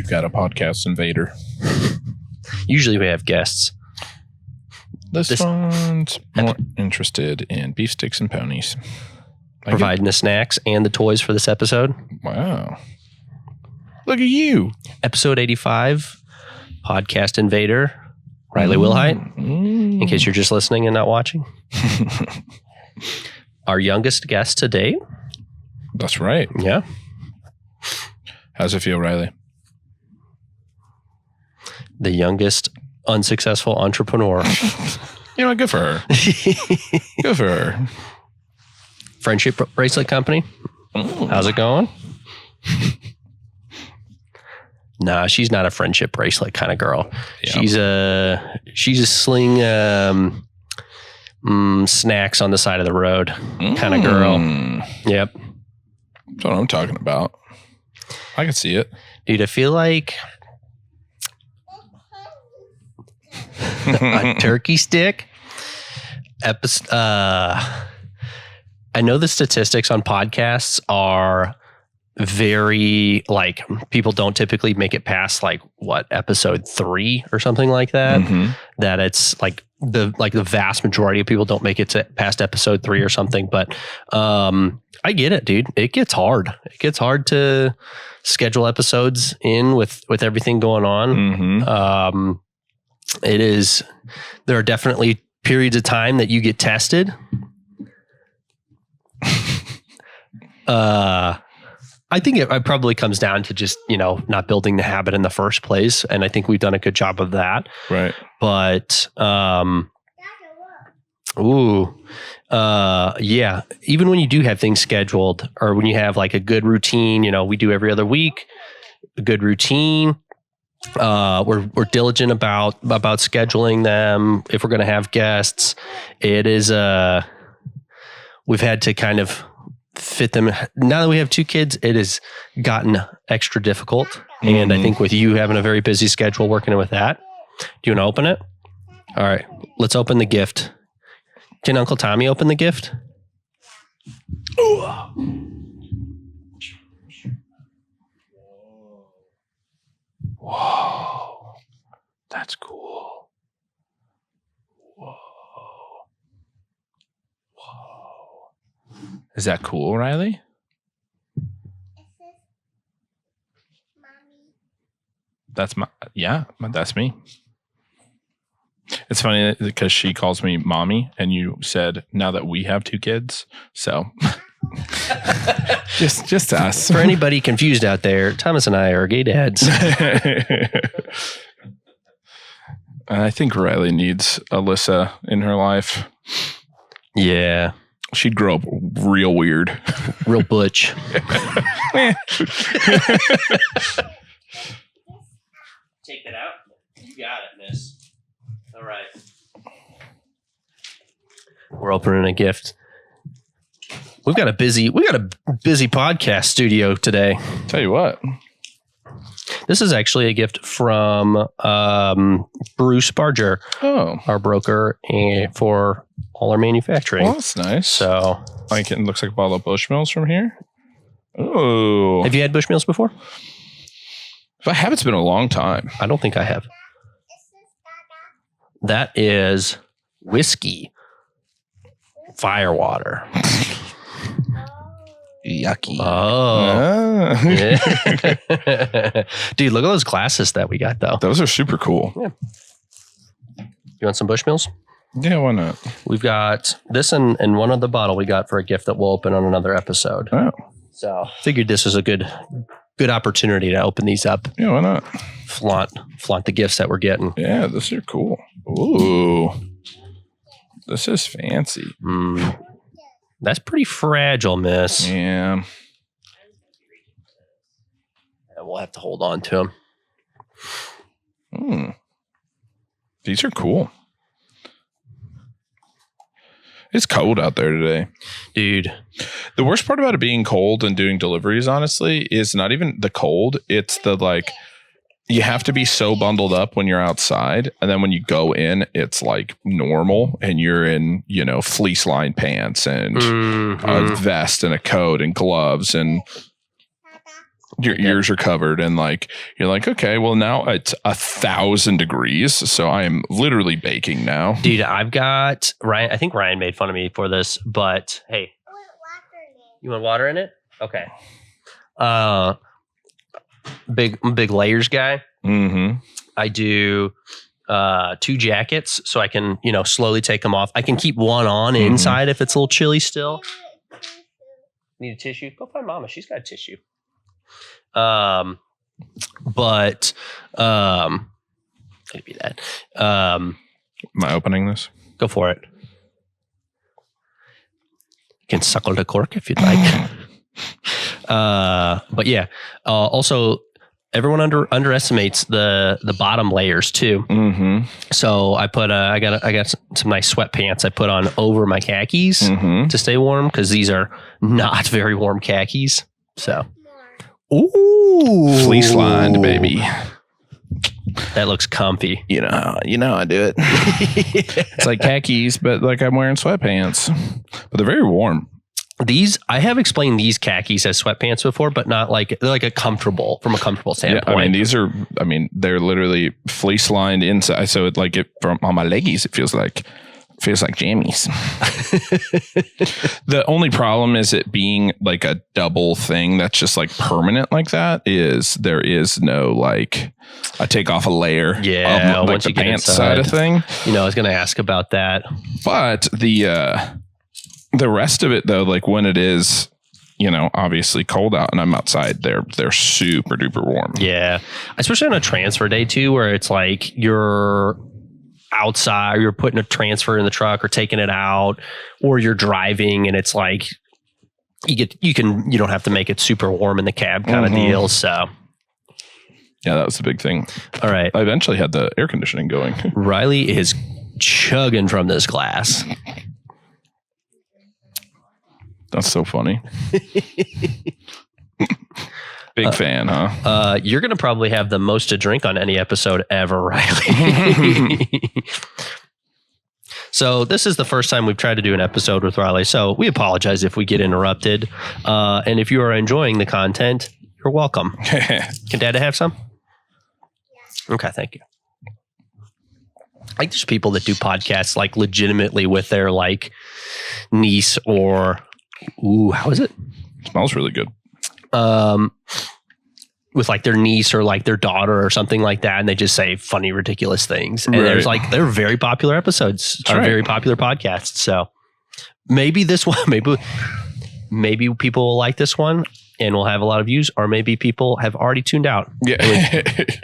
we've got a podcast invader. Usually we have guests. This one's more interested in beef sticks and ponies. Providing the snacks and the toys for this episode. Wow. Look at you. Episode 85, Podcast Invader, Riley Wilhite, in case you're just listening and not watching. Our youngest guest to date. That's right. Yeah. How's it feel, Riley? The youngest unsuccessful entrepreneur. You know what? Good for her. Good for her. Friendship bracelet company. How's it going? Nah, she's not a friendship bracelet kind of girl. Yep. She's a sling snacks on the side of the road kind of girl. Yep. That's what I'm talking about. I can see it. Dude, I feel like a turkey stick I know the statistics on podcasts are very, like, people don't typically make it past episode 3 or something like that. Mm-hmm. That it's the vast majority of people don't make it to past episode 3 or something. But I get it, dude. It gets hard. It gets hard to schedule episodes in with everything going on. Mm-hmm. There are definitely periods of time that you get tested. I think it probably comes down to just, not building the habit in the first place. And I think we've done a good job of that. Right. But, yeah, even when you do have things scheduled or when you have a good routine, we do every other week, a good routine. We're diligent about scheduling them. If we're going to have guests, it is, we've had to kind of fit them. Now that we have 2 kids, it has gotten extra difficult. Mm-hmm. And I think with you having a very busy schedule working with that, do you want to open it? All right, let's open the gift. Can Uncle Tommy open the gift? Ooh. Whoa, that's cool. Whoa. Is that cool, Riley? That's that's me. It's funny because she calls me mommy, and you said now that we have 2 kids, so just us. For anybody confused out there, Thomas and I are gay dads. And I think Riley needs Alyssa in her life. Yeah. She'd grow up real weird. Real butch. Take that out. You got it, miss. All right. We're opening a gift. We've got a busy podcast studio today. Tell you what. This is actually a gift from Bruce Barger, our broker, for all our manufacturing. Well, that's nice. So, it looks like a bottle of Bushmills from here. Oh, have you had Bushmills before? If I have, it's been a long time. I don't think I have. That is whiskey, firewater. Yucky. Oh. Yeah. Dude, look at those glasses that we got, though. Those are super cool. Yeah. You want some Bushmills? Yeah, why not? We've got this and one other bottle we got for a gift that we'll open on another episode. Oh. So figured this was a good opportunity to open these up. Yeah, why not? Flaunt the gifts that we're getting. Yeah, those are cool. Ooh. This is fancy. That's pretty fragile, miss. Yeah. We'll have to hold on to them. These are cool. It's cold out there today. Dude. The worst part about it being cold and doing deliveries, honestly, is not even the cold. It's the you have to be so bundled up when you're outside. And then when you go in, it's normal and you're in, fleece lined pants and a vest and a coat and gloves. And your ears are covered, and like you're like, okay, well now it's 1,000 degrees, so I am literally baking now. Dude, I've got Ryan. I think Ryan made fun of me for this, but hey, you want water in it? Okay. Big layers guy. Mm-hmm. I do 2 jackets so I can, slowly take them off. I can keep one on inside if it's a little chilly still. Need a tissue? Go find Mama. She's got a tissue. Maybe that. Am I opening this? Go for it. You can suckle the cork if you'd like. But yeah. Also, everyone underestimates the bottom layers too. Mm-hmm. So I got some nice sweatpants I put on over my khakis to stay warm, because these are not very warm khakis. So, ooh, fleece lined, baby. That looks comfy. You know how I do it. It's like khakis, but like I'm wearing sweatpants. But they're very warm. I have explained these khakis as sweatpants before, but not like they're like from a comfortable standpoint. Yeah, they're literally fleece lined inside. So it from on my leggies, it feels like jammies. The only problem is it being like a double thing that's just like permanent like that is there is no like I take off a layer. Yeah, of, like once the you get pants inside, side of thing. I was going to ask about that. But the rest of it though, like when it is, obviously cold out and I'm outside, they're super duper warm. Yeah. Especially on a transfer day too, where it's like you're outside, you're putting a transfer in the truck or taking it out, or you're driving and it's like you don't have to make it super warm in the cab kind of deal. So yeah, that was the big thing. All right. I eventually had the air conditioning going. Riley is chugging from this glass. That's so funny. Big fan, huh? You're going to probably have the most to drink on any episode ever, Riley. So this is the first time we've tried to do an episode with Riley. So we apologize if we get interrupted. And if you are enjoying the content, you're welcome. Can Dad have some? Yes. Okay, thank you. Like there's people that do podcasts like legitimately with their like niece or... Ooh, how is it? Smells really good. With like their niece or like their daughter or something like that, and they just say funny, ridiculous things. And there's like they're very popular episodes, very popular podcasts. So maybe this one, maybe people will like this one and we'll have a lot of views, or maybe people have already tuned out. Yeah,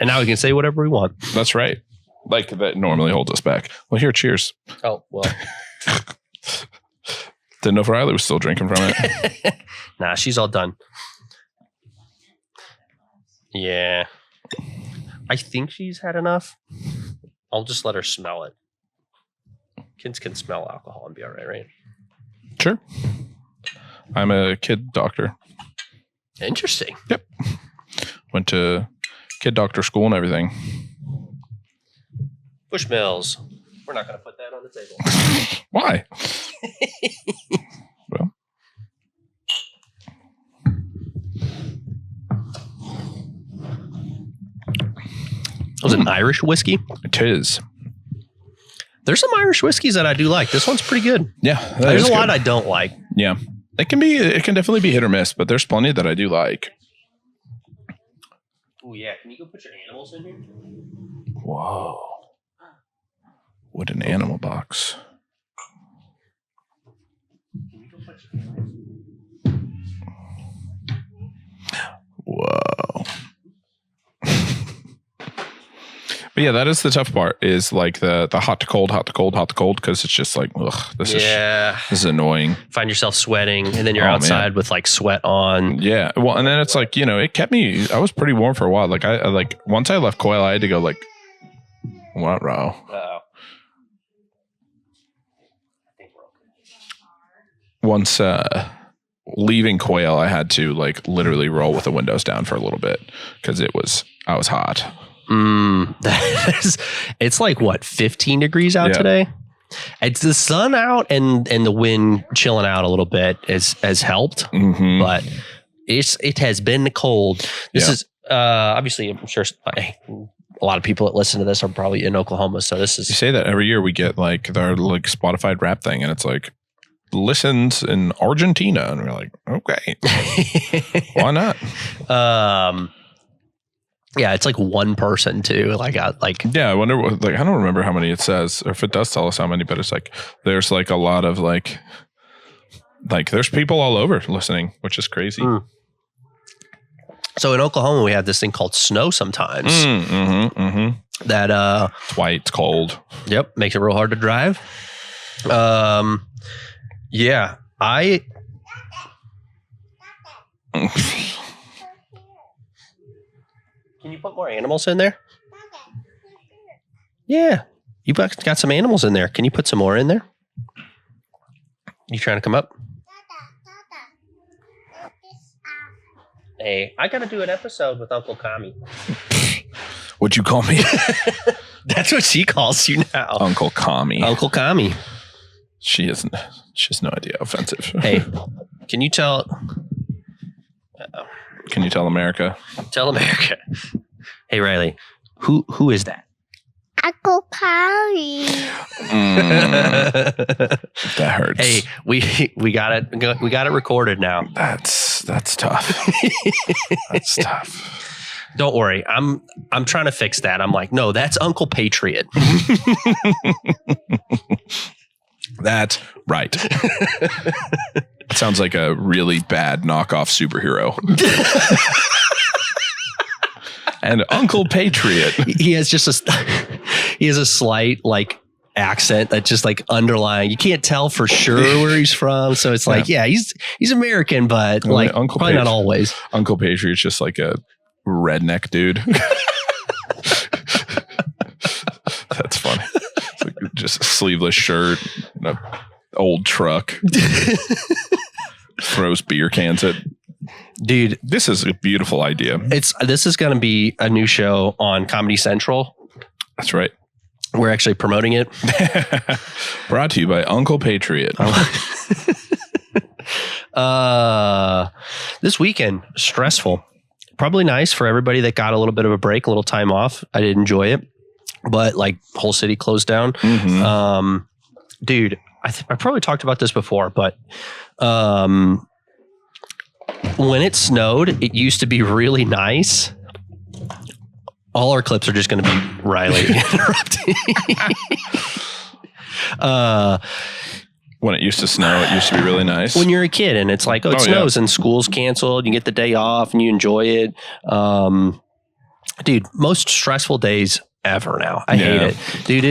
and now we can say whatever we want. That's right. Like that normally holds us back. Well, here, cheers. Oh well. Didn't know if Riley was still drinking from it. Nah, she's all done. Yeah. I think she's had enough. I'll just let her smell it. Kids can smell alcohol and be all right, right? Sure. I'm a kid doctor. Interesting. Yep. Went to kid doctor school and everything. Bushmills. We're not going to put that on the table. Why? Well. Was it an Irish whiskey? It is. There's some Irish whiskeys that I do like. This one's pretty good. Yeah. There's a lot I don't like. Yeah. It can definitely be hit or miss, but there's plenty that I do like. Oh yeah. Can you go put your animals in here? Whoa. What an animal box. Whoa. But yeah, that is the tough part, is like the hot to cold, because it's just like, ugh, this is annoying. Find yourself sweating and then you're outside with like sweat on. Yeah. Well, and then it's like, it kept me, I was pretty warm for a while. Like I once I left Coil, I had to go like, what row? Once leaving Quail, I had to like literally roll with the windows down for a little bit because I was hot. It's like what, 15 degrees out today? It's the sun out and the wind chilling out a little bit has helped. Mm-hmm. But it has been cold. This is obviously, I'm sure a lot of people that listen to this are probably in Oklahoma. So this is. You say that every year we get like our like Spotify rap thing, and it's like listens in Argentina, and we're like, okay, why not? Yeah, it's like one person too. Like, I wonder. Like, I don't remember how many it says, or if it does tell us how many. But it's like there's like a lot of like there's people all over listening, which is crazy. Mm. So in Oklahoma, we have this thing called snow sometimes. That it's white, it's cold. Yep, makes it real hard to drive. Yeah, Can you put more animals in there? Yeah. You got some animals in there. Can you put some more in there? You trying to come up? Hey, I got to do an episode with Uncle Kami. What'd you call me? That's what she calls you now. Uncle Kami. Uncle Kami. She has no idea how offensive. Hey, can you tell... Can you tell America? Tell America. Hey, Riley, who is that? Uncle Kami. That hurts. Hey, we got it recorded now. That's tough. That's tough. Don't worry. I'm trying to fix that. I'm like, no, that's Uncle Patriot. That's right. It sounds like a really bad knockoff superhero. And Uncle Patriot. He has just a slight like accent that just like underlying. You can't tell for sure where he's from. So it's like, yeah, he's American, but like Uncle probably not always. Uncle Patriot's just like a redneck dude. That's funny. It's like just a sleeveless shirt, and an old truck. Throws beer cans at. Dude, this is a beautiful idea. This is going to be a new show on Comedy Central. That's right. We're actually promoting it. Brought to you by Uncle Patriot. This weekend, stressful. Probably nice for everybody that got a little bit of a break, a little time off. I did enjoy it, but like whole city closed down. Mm-hmm. Dude, I probably talked about this before, but when it snowed, it used to be really nice. All our clips are just going to be Riley interrupting. When it used to snow, it used to be really nice. When you're a kid and it's like, it snows and school's canceled, you get the day off and you enjoy it. Dude, most stressful days ever now. I hate it. Dude,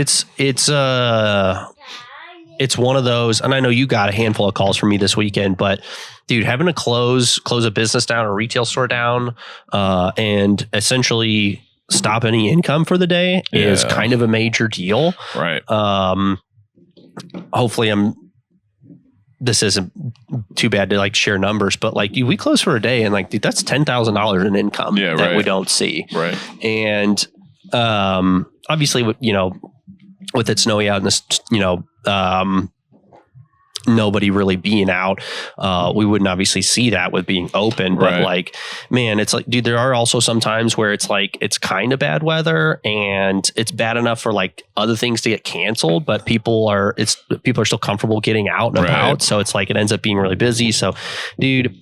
it's one of those, and I know you got a handful of calls from me this weekend, but dude, having to close a business down, a retail store down, and essentially stop any income for the day is kind of a major deal. Right. Hopefully this isn't too bad to like share numbers, but like we close for a day and like, dude, that's $10,000 in income that we don't see. Right. And, obviously, with it snowy out and this, nobody really being out, we wouldn't obviously see that with being open, but like, man, it's like, dude, there are also some times where it's like, it's kind of bad weather and it's bad enough for like other things to get canceled, but people are still comfortable getting out and about. So it's like, it ends up being really busy. So dude,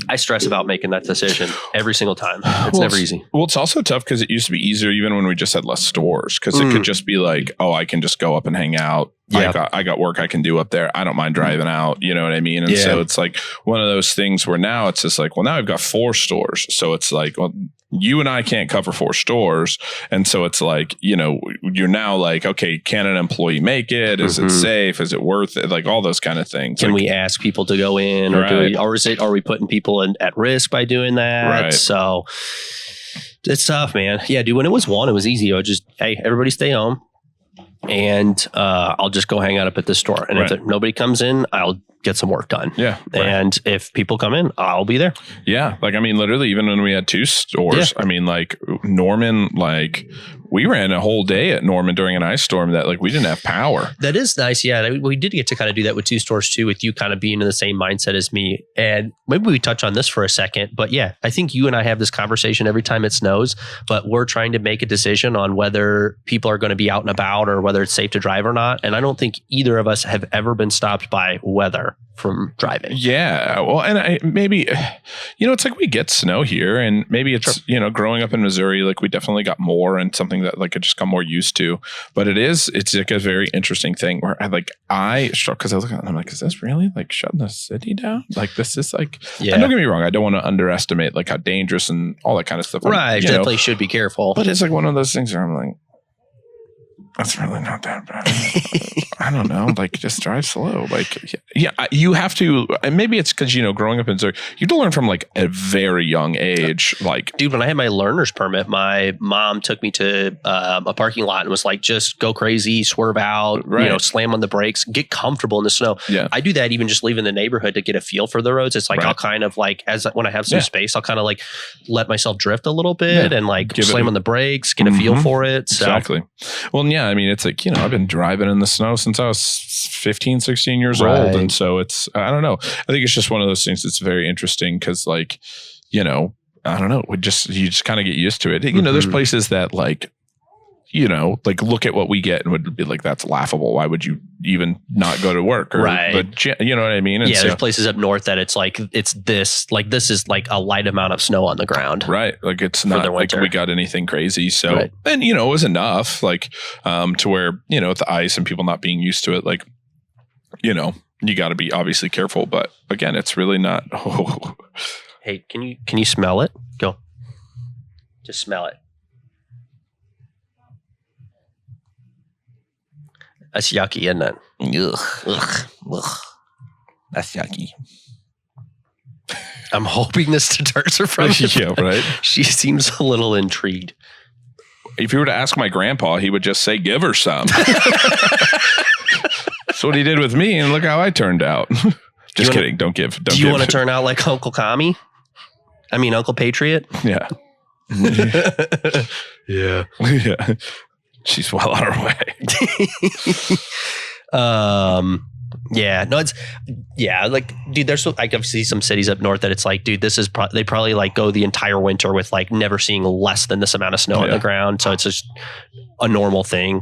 I stress about making that decision every single time. It's never easy. Well, it's also tough because it used to be easier even when we just had less stores, because it could just be like, oh, I can just go up and hang out. I got work I can do up there. I don't mind driving out. You know what I mean? And so it's like one of those things where now it's just like, well, now I've got 4 stores. So it's like, well, you and I can't cover 4 stores. And so it's like, you're now like, okay, can an employee make it? Is it safe? Is it worth it? Like all those kind of things. Can we ask people to go in or are we putting people at risk by doing that? Right. So it's tough, man. Yeah, dude, when it was 1, it was easy. I would just, hey, everybody stay home. And I'll just go hang out up at the store. And if nobody comes in, I'll get some work done. Yeah. And if people come in, I'll be there. Yeah. Like, I mean, literally, even when we had 2 stores, I mean, like Norman, like we ran a whole day at Norman during an ice storm that like we didn't have power. That is nice. Yeah. We did get to kind of do that with 2 stores too, with you kind of being in the same mindset as me. And maybe we touch on this for a second, but yeah, I think you and I have this conversation every time it snows, but we're trying to make a decision on whether people are going to be out and about or whether it's safe to drive or not. And I don't think either of us have ever been stopped by weather from driving. Yeah. Well, and maybe, it's like we get snow here, and maybe it's, growing up in Missouri, like we definitely got more, and something that like I just got more used to. But it's like a very interesting thing where I struck because I was looking and I'm like, is this really like shutting the city down? Like this is like, and don't get me wrong, I don't want to underestimate like how dangerous and all that kind of stuff. Right. Definitely should be careful. But it's like one of those things where I'm like, that's really not that bad. I don't know. Like, just drive slow. Like, yeah, you have to. And maybe it's because, growing up in Missouri, you have to learn from like a very young age. Like, dude, when I had my learner's permit, my mom took me to a parking lot and was like, just go crazy, swerve out, right. Slam on the brakes, get comfortable in the snow. Yeah. I do that even just leaving the neighborhood to get a feel for the roads. It's like, right. I'll kind of like, when I have some space, I'll kind of like let myself drift a little bit and like slam on the brakes, get a feel for it. So. Exactly. Well, yeah, I mean, it's like, I've been driving in the snow since I was 15, 16 years old. And so it's, I don't know. I think it's just one of those things that's very interesting because like, I don't know. You just kind of get used to it. There's places that like, like look at what we get and would be like, that's laughable. Why would you even not go to work? Right. But you know what I mean? And there's places up north that it's like, this is like a light amount of snow on the ground. Right. Like it's not like we got anything crazy. So, right. And it was enough like, to where, with the ice and people not being used to it, like, you got to be obviously careful, but again, it's really not. Oh. Hey, can you smell it? Go. Just smell it. That's yucky, isn't it? Ugh. That's yucky. I'm hoping this deters her from it. Yeah, right. She seems a little intrigued. If you were to ask my grandpa, he would just say, give her some. That's what he did with me, and look how I turned out. Just kidding. Don't give. Do you want to turn out like Uncle Kami? I mean, Uncle Patriot? Yeah. Yeah. Yeah. She's well on her way. Yeah, no, like, dude, there's I can see some cities up north that it's like, dude, this is they probably like go the entire winter with like never seeing less than this amount of snow on the ground. So it's just a normal thing.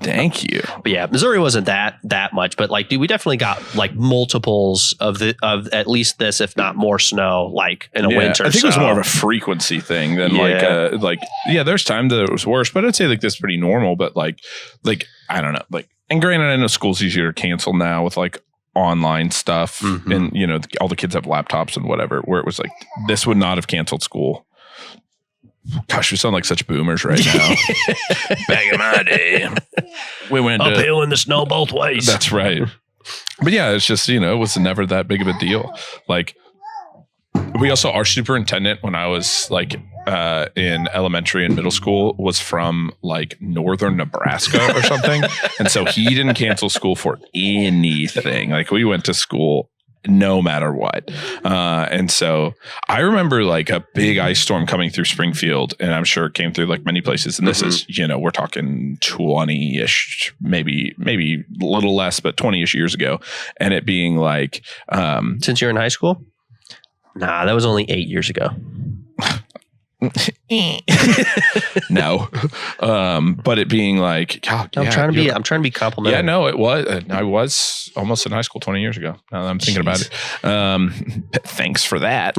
Thank you. But yeah, Missouri wasn't that much, but like, dude, we definitely got like multiples of at least this, if not more snow, like in a winter. I think it was more of a frequency thing than there's time that it was worse, but I'd say like this pretty normal, but like, I don't know, like, and granted, I know school's easier to cancel now with like online stuff and, all the kids have laptops and whatever, where it was like, this would not have canceled school. Gosh, we sound like such boomers right now. Back in my day, we went uphill in the snow both ways. That's right. But yeah, it's just, it was never that big of a deal. Like, we also, our superintendent, when I was like in elementary and middle school, was from like northern Nebraska or something. And so he didn't cancel school for anything. Like, we went to school no matter what. And so I remember like a big ice storm coming through Springfield, and I'm sure it came through like many places. And this is, we're talking 20-ish, maybe a little less, but 20-ish years ago. And it being like, since you're in high school? Nah, that was only 8 years ago. No. But it being like, God, I'm trying to be complimentary. Yeah, no, it was. I was almost in high school 20 years ago. Now that I'm thinking about it. Thanks for that.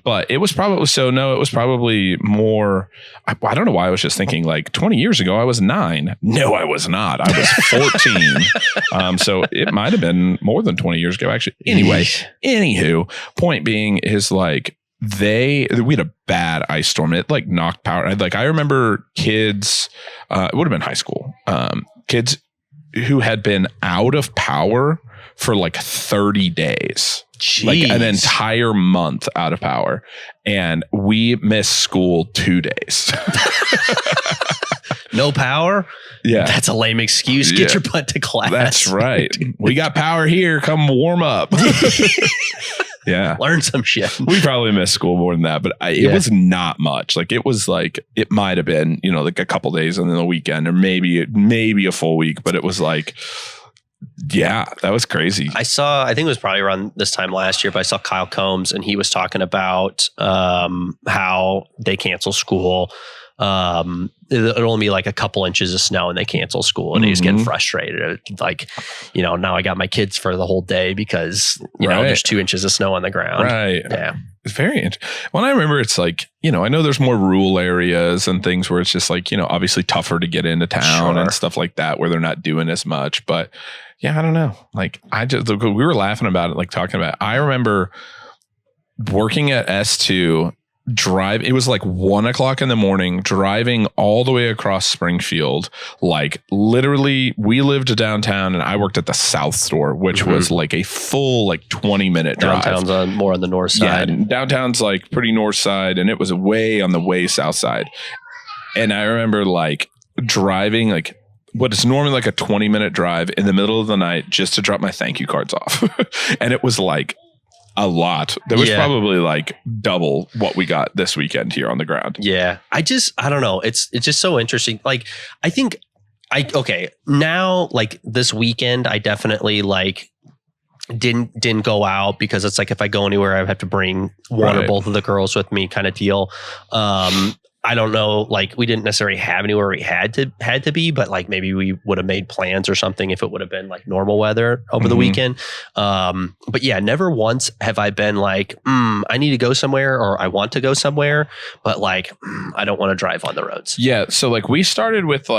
But it was probably more. I don't know why I was just thinking like 20 years ago I was 9. No, I was not. I was 14. So it might have been more than 20 years ago, actually. Anyway, anywho, point being is like, we had a bad ice storm. It like knocked power. I remember kids, it would have been high school, kids who had been out of power for like 30 days, Jeez. Like an entire month out of power. And we missed school 2 days. No power? Yeah. That's a lame excuse. Get your butt to class. That's right. We got power here. Come warm up. Yeah. Learn some shit. We probably missed school more than that, but it was not much. Like it was like, it might have been, like a couple days and then the weekend, or maybe a full week, but it was like, yeah, that was crazy. I think it was probably around this time last year, but I saw Kyle Combs and he was talking about how they cancel school. It'll only be like a couple inches of snow and they cancel school, and he's getting frustrated. Like, now I got my kids for the whole day because, there's 2 inches of snow on the ground. Right. Yeah. It's very interesting. Well, I remember it's like, I know there's more rural areas and things where it's just like, obviously tougher to get into town and stuff like that where they're not doing as much. But yeah, I don't know. Like we were laughing about it, like talking about it. I remember working at S2 it was like 1 o'clock in the morning, driving all the way across Springfield. Like literally we lived downtown and I worked at the South Store, which was like a full 20-minute drive. Downtown's more on the north side. Yeah, downtown's like pretty north side, and it was way on the way south side. And I remember driving what is normally like a 20-minute drive in the middle of the night just to drop my thank you cards off. And it was like a lot. There was probably double what we got this weekend here on the ground. Yeah. I don't know. It's just so interesting. Like, I think now this weekend, I definitely didn't go out because it's like, if I go anywhere, I have to bring one or both of the girls with me kind of deal. I don't know, we didn't necessarily have anywhere we had to be, but maybe we would have made plans or something if it would have been normal weather over the weekend. But yeah, never once have I been I need to go somewhere, or I want to go somewhere, but I don't want to drive on the roads. Yeah. So we started with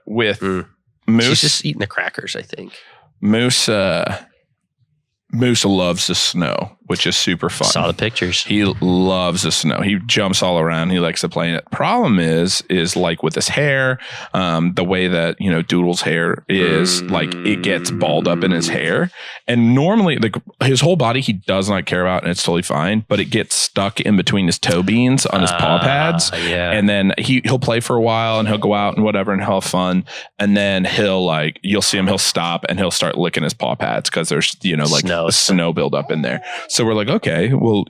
with Moose. She's just eating the crackers, I think. Moose loves the snow, which is super fun. Saw the pictures. He loves the snow. He jumps all around. He likes to play in it. Problem is with his hair, the way that, Doodle's hair is, it gets balled up in his hair. And normally, his whole body, he does not care about, and it's totally fine, but it gets stuck in between his toe beans on his paw pads. Yeah. And then he'll play for a while and he'll go out and whatever and have fun. And then he'll you'll see him, he'll stop and he'll start licking his paw pads because there's, snow buildup in there. So we're like, okay, well,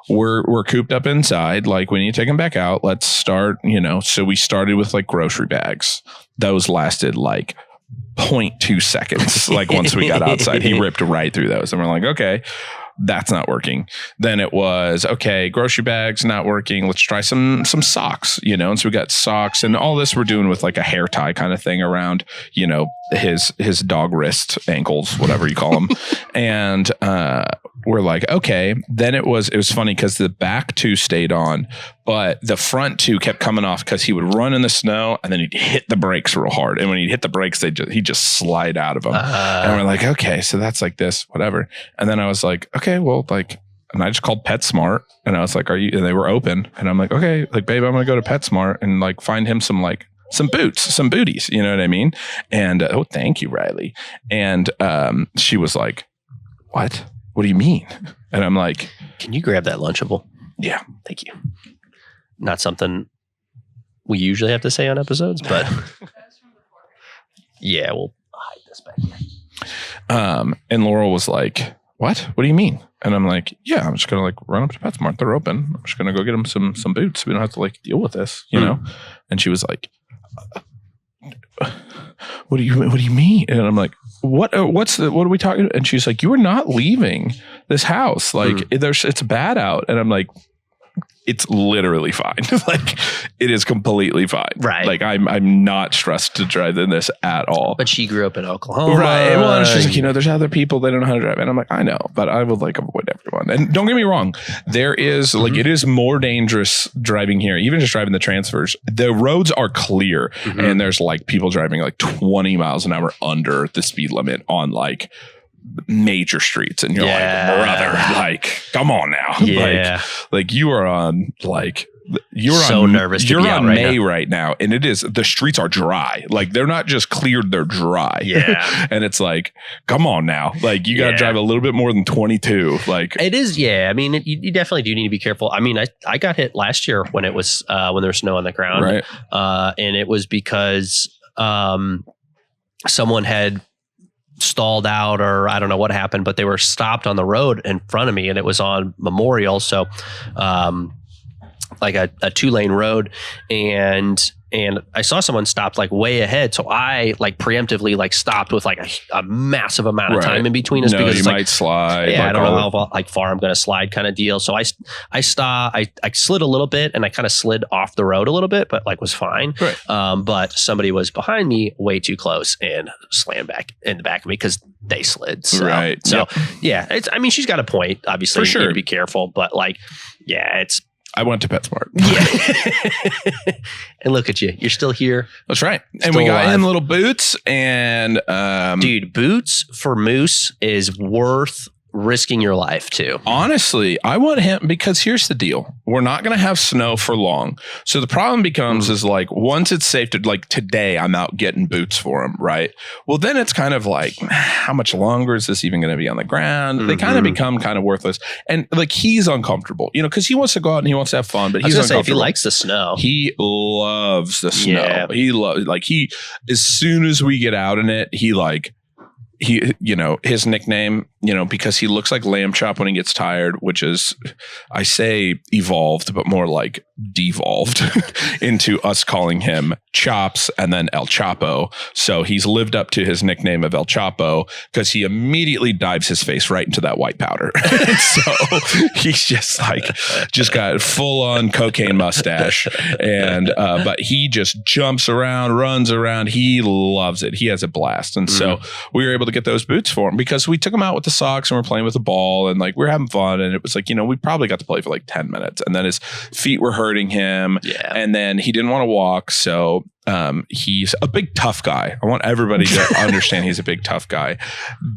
we're cooped up inside. We need to take him back out. Let's start, so we started with grocery bags. Those lasted 0.2 seconds. Once we got outside, he ripped right through those. And we're like, okay, that's not working. Then it was, okay, grocery bags not working. Let's try some socks, and so we got socks, and all this we're doing with a hair tie kind of thing around, his dog wrist, ankles, whatever you call them. And we're like, okay. Then it was funny because the back two stayed on, but the front two kept coming off because he would run in the snow and then he'd hit the brakes real hard. And when he'd hit the brakes, he'd just slide out of them. And we're like, okay, so that's this, whatever. And then I was like, okay, well, and I just called PetSmart and I was like, and they were open. And I'm like, okay, babe, I'm going to go to PetSmart and find him some boots, some booties, you know what I mean? And, oh, thank you, Riley. And she was like, what do you mean? And I'm like, can you grab that Lunchable? Yeah. Thank you. Not something we usually have to say on episodes, but yeah, we'll hide this back here. And Laurel was like, what do you mean? And I'm like, yeah, I'm just going to run up to PetSmart. They're open. I'm just going to go get them some boots. We don't have to deal with this, you know? And she was like, what do you mean? And I'm like, what are we talking about? And she's like, you are not leaving this house. It's bad out. And I'm like, it's literally fine. It is completely fine. Right. I'm not stressed to drive in this at all. But she grew up in Oklahoma. Right. Well, and she's like, there's other people, they don't know how to drive. And I'm like, I know, but I would avoid everyone. And don't get me wrong. There is it is more dangerous driving here, even just driving the transfers. The roads are clear and there's people driving 20 miles an hour under the speed limit on major streets, and you're brother, come on now. Yeah. You are on you're so on, nervous to you're be on out May right now, and it is, the streets are dry. They're not just cleared, they're dry. Yeah. And it's come on now. You got to drive a little bit more than 22. It is. Yeah. I mean, you definitely do need to be careful. I mean, I got hit last year when it was when there was snow on the ground. Right. And it was because someone had stalled out, or I don't know what happened, but they were stopped on the road in front of me, and it was on Memorial. So, like a 2-lane road, and I saw someone stopped like way ahead. So I like preemptively like stopped with like a massive amount of time in between us, because you it's might like, slide. yeah, like I don't know how like far I'm going to slide kind of deal. So I slid a little bit, and I kind of slid off the road a little bit, but like was fine. Right. But somebody was behind me way too close and slammed back in the back of me because they slid. So, Right. So yeah, I mean, she's got a point, obviously. For sure. You need to be careful, but like, yeah, I went to PetSmart. Yeah. And look at you. You're still here. That's right. And Still we got alive. him little boots, and Dude, boots for Moose is worth risking your life too. honestly, I want him, because here's the deal. We're not going to have snow for long. So the problem becomes is like, once it's safe to, like today, I'm out getting boots for him. Right. Well, then it's kind of like, how much longer is this even going to be on the ground? They kind of become kind of worthless. And like, he's uncomfortable, you know, because he wants to go out and he wants to have fun, but I was he's gonna say, if he uncomfortable. likes the snow. He loves the snow. Yeah. He loves, like, he, as soon as we get out in it, he, you know, his nickname, you know, because he looks like Lamb Chop when he gets tired, which is, I say evolved, but more like devolved into us calling him Chops and then El Chapo. So he's lived up to his nickname of El Chapo because he immediately dives his face right into that white powder. So he's just got full on cocaine mustache. And, but he just jumps around, runs around. He loves it. He has a blast. And so we were able to get those boots for him because we took him out with the socks and we're playing with the ball and like we're having fun. And it was like, you know, we probably got to play for like 10 minutes and then his feet were hurting him. Yeah. And then he didn't want to walk. So he's a big tough guy. I want everybody to understand he's a big tough guy.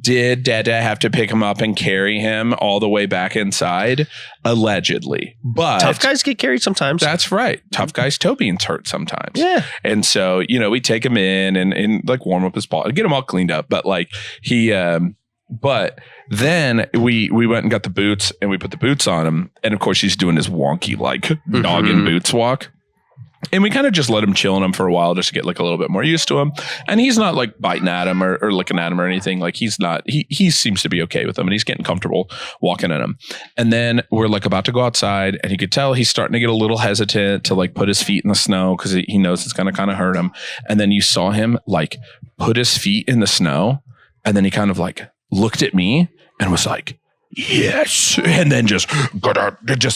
Did Dada have to pick him up and carry him all the way back inside? Allegedly. But tough guys get carried sometimes. that's right. Tough guys' toe beans hurt sometimes. Yeah. And so, you know, we take him in and like warm up his ball and get him all cleaned up. But like he, but then we went and got the boots and we put the boots on him. And of course he's doing his wonky, like dog in boots walk. And we kind of just let him chill in him for a while just to get like a little bit more used to him. And he's not like biting at him or looking at him or anything. Like he's not, he seems to be okay with him and he's getting comfortable walking in him. And then we're like about to go outside and you could tell he's starting to get a little hesitant to like put his feet in the snow because he knows it's going to kind of hurt him. And then you saw him like put his feet in the snow and then he kind of like looked at me and was like, yes. And then just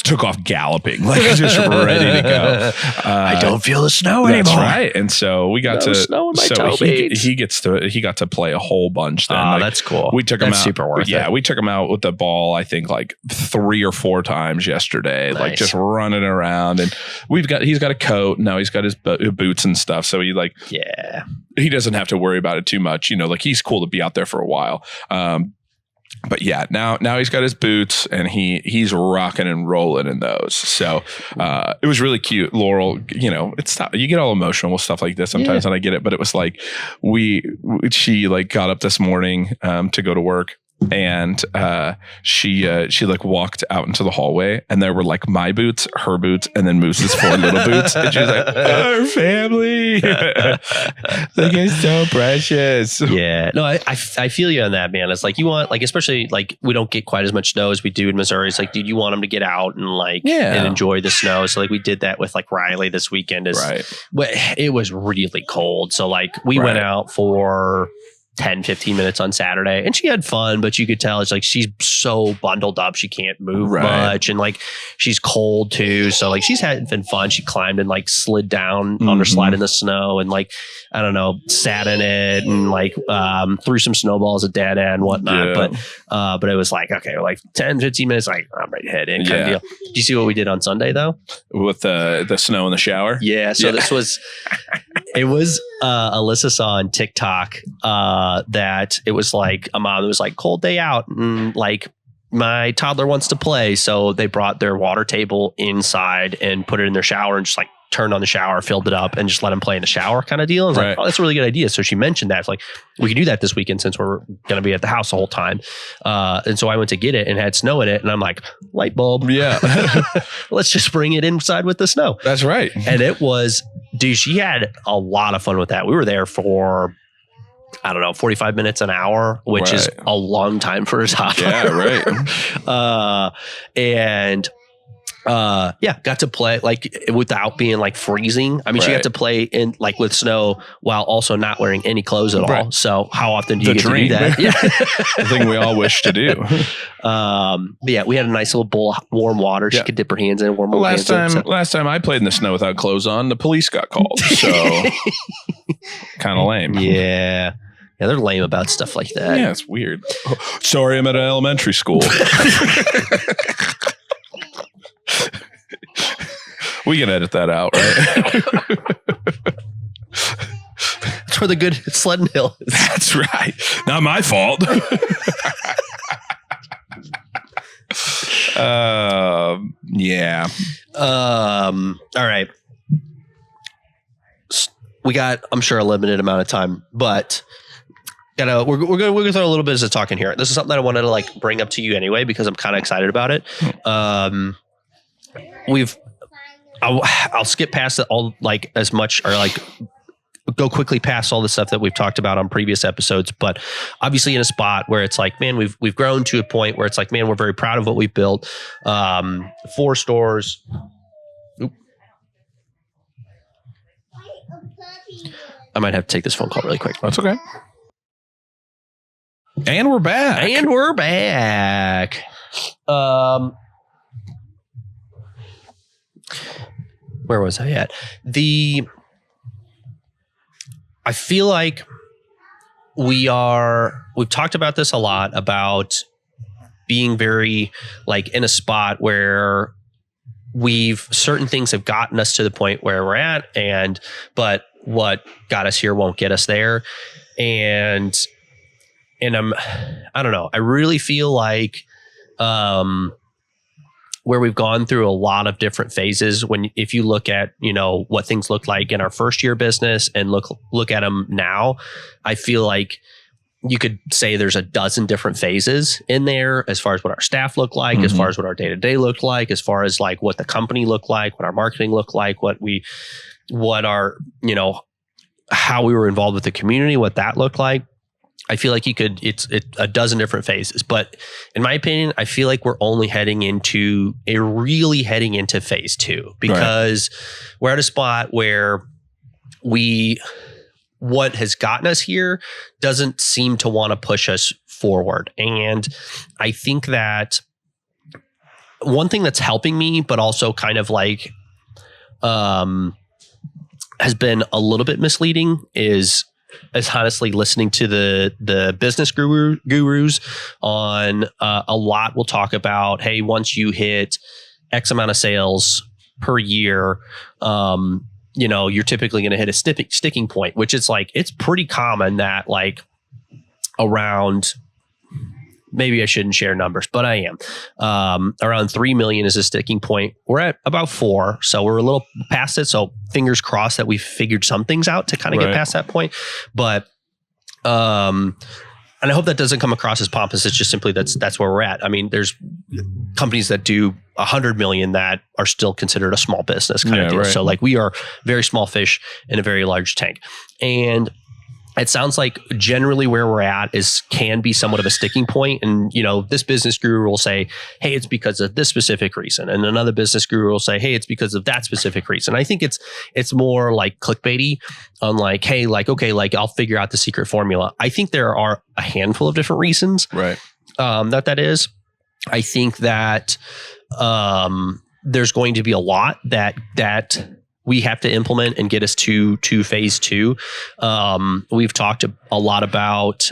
took off galloping, like just ready to go. I don't feel the snow That's anymore. right. And so we got to, snow in my so toe beans. he got to play a whole bunch then. Oh, Like, that's cool. we took him That's out. super worth Yeah. it. We took him out with the ball, I think like 3 or 4 times yesterday, like Nice. just running around and he's got a coat. Now he's got his boots and stuff. So Yeah. he doesn't have to worry about it too much. You know, like he's cool to be out there for a while. But yeah, now he's got his boots and he's rocking and rolling in those. So it was really cute. Laurel, you know, it's not, you get all emotional with stuff like this sometimes, and I get it. But it was like she like got up this morning to go to work. And she like walked out into the hallway and there were like my boots, her boots, and then Moose's 4 little boots. And she was like, our family. Like, it's so precious. Yeah. No, I feel you on that, man. It's like you want, like, especially like we don't get quite as much snow as we do in Missouri. It's like, dude, you want them to get out and like and enjoy the snow. So like we did that with like Riley this weekend. It was really cold. So like we went out for 10-15 minutes on Saturday and she had fun, but you could tell it's like she's so bundled up she can't move much, and like she's cold too, so like she's having fun. She climbed and like slid down on her slide in the snow and like I don't know, sat in it and like threw some snowballs at Dada and whatnot. But it was like, okay, like 10-15 minutes, like I'm ready to head in kind of deal. Do you see what we did on Sunday though with the snow in the shower? So this was it was Alyssa saw on TikTok that it was like a mom that was like, cold day out and like my toddler wants to play. So they brought their water table inside and put it in their shower and just like turned on the shower, filled it up and just let them play in the shower kind of deal. I was like, oh, that's a really good idea. So she mentioned that. It's like, we can do that this weekend since we're going to be at the house the whole time. And so I went to get it and had snow in it. And I'm like, light bulb. Yeah. Let's just bring it inside with the snow. That's right. And it was, dude, she had a lot of fun with that. We were there for I don't know, 45 minutes, an hour, which is a long time for a toddler. Yeah, right. Got to play like without being like freezing. I mean, she got to play in like with snow while also not wearing any clothes at all. So how often do you get to do that? Yeah. The thing we all wish to do. We had a nice little bowl of warm water. She could dip her hands in, warm her hands in. Last time I played in the snow without clothes on, the police got called. So kind of lame. Yeah. Yeah, they're lame about stuff like that. Yeah, it's weird. Sorry, I'm at an elementary school. We can edit that out, right? That's where the good sledding hill is. That's right. Not my fault. Yeah. All right. We got, I'm sure, a limited amount of time, but we're going to throw a little bit of talk in here. This is something that I wanted to like bring up to you anyway, because I'm kind of excited about it. I'll skip past it all, like as much, or like go quickly past all the stuff that we've talked about on previous episodes. But obviously in a spot where it's like, man, we've grown to a point where it's like, man, we're very proud of what we've built. 4 stores. Oop. I might have to take this phone call really quick. That's okay. And we're back. Where was I at? I feel like we've talked about this a lot, about being very like in a spot where certain things have gotten us to the point where we're at, but what got us here won't get us there. And I don't know. I really feel like, where we've gone through a lot of different phases. If you look at, what things look like in our first year business and look at them now, I feel like you could say there's a dozen different phases in there, as far as what our staff look like, as far as what our day-to-day looked like, as far as like what the company looked like, what our marketing looked like, what our, how we were involved with the community, what that looked like. I feel like it's a dozen different phases, but in my opinion, I feel like we're only heading into phase 2, because we're at a spot where what has gotten us here doesn't seem to want to push us forward. And I think that one thing that's helping me, but also kind of like, has been a little bit misleading is honestly listening to the business gurus on a lot will talk about, hey, once you hit X amount of sales per year, you're typically going to hit a sticking point, which is like, it's pretty common that like around, maybe I shouldn't share numbers, but I am. Around 3 million is a sticking point. We're at about 4. So we're a little past it. So fingers crossed that we've figured some things out to kind of get past that point. But, and I hope that doesn't come across as pompous. It's just simply that's where we're at. I mean, there's companies that do 100 million that are still considered a small business kind of deal. Right. So like we are very small fish in a very large tank. And it sounds like generally where we're at can be somewhat of a sticking point. And, this business guru will say, hey, it's because of this specific reason. And another business guru will say, hey, it's because of that specific reason. I think it's more like clickbaity on like, hey, like, okay, like I'll figure out the secret formula. I think there are a handful of different reasons that is. I think that there's going to be a lot that we have to implement and get us to phase 2. We've talked a lot about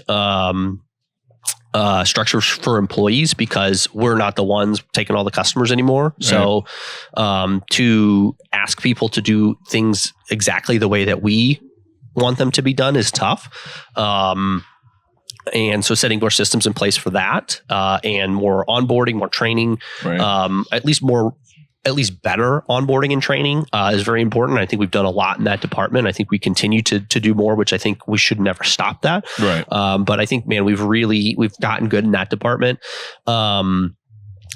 structures for employees, because we're not the ones taking all the customers anymore. Right. So to ask people to do things exactly the way that we want them to be done is tough. And so setting more systems in place for that, and more onboarding, more training, at least better onboarding and training is very important. I think we've done a lot in that department. I think we continue to do more, which I think we should never stop that. Right. But I think, man, we've gotten good in that department.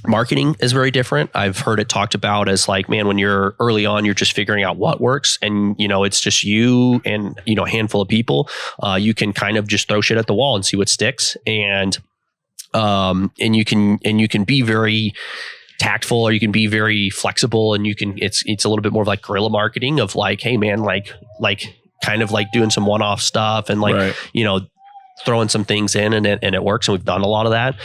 Marketing is very different. I've heard it talked about as like, man, when you're early on, you're just figuring out what works, and it's just you and a handful of people. You can kind of just throw shit at the wall and see what sticks, and you can be very tactful, or you can be very flexible, and it's a little bit more of like guerrilla marketing of like, hey man, like kind of like doing some one-off stuff and like throwing some things in, and it works, and we've done a lot of that.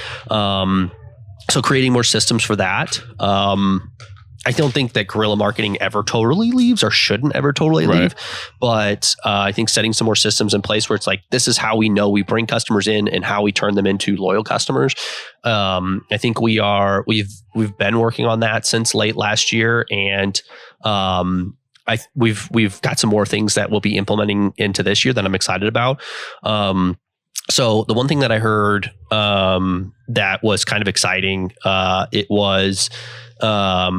So creating more systems for that. I don't think that guerrilla marketing ever totally leaves, or shouldn't ever totally leave. But I think setting some more systems in place where it's like, this is how we know we bring customers in and how we turn them into loyal customers. I think we've been working on that since late last year, and we've got some more things that we'll be implementing into this year that I'm excited about. So the one thing that I heard that was kind of exciting, it was a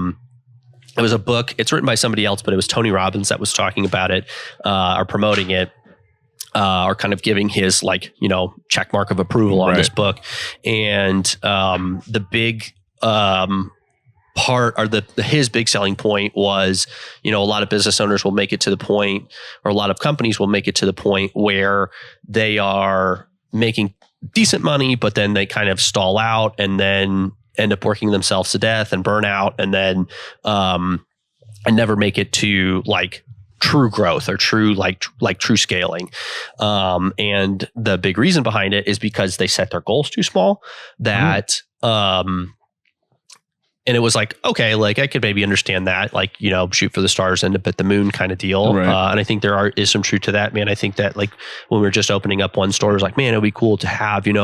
book. It's written by somebody else, but it was Tony Robbins that was talking about it, or promoting it, or kind of giving his check mark of approval on this book. And the big part, or his big selling point was, a lot of business owners will make it to the point, or a lot of companies will make it to the point where they are making decent money, but then they kind of stall out and then end up working themselves to death and burn out, and then and never make it to like true growth or true like true scaling. And the big reason behind it is because they set their goals too small. That and it was like, okay, like I could maybe understand that, like, shoot for the stars, end up at the moon kind of deal. And I think there is some truth to that, man. I think that like when we were just opening up one store, it was like, man, it'd be cool to have, 3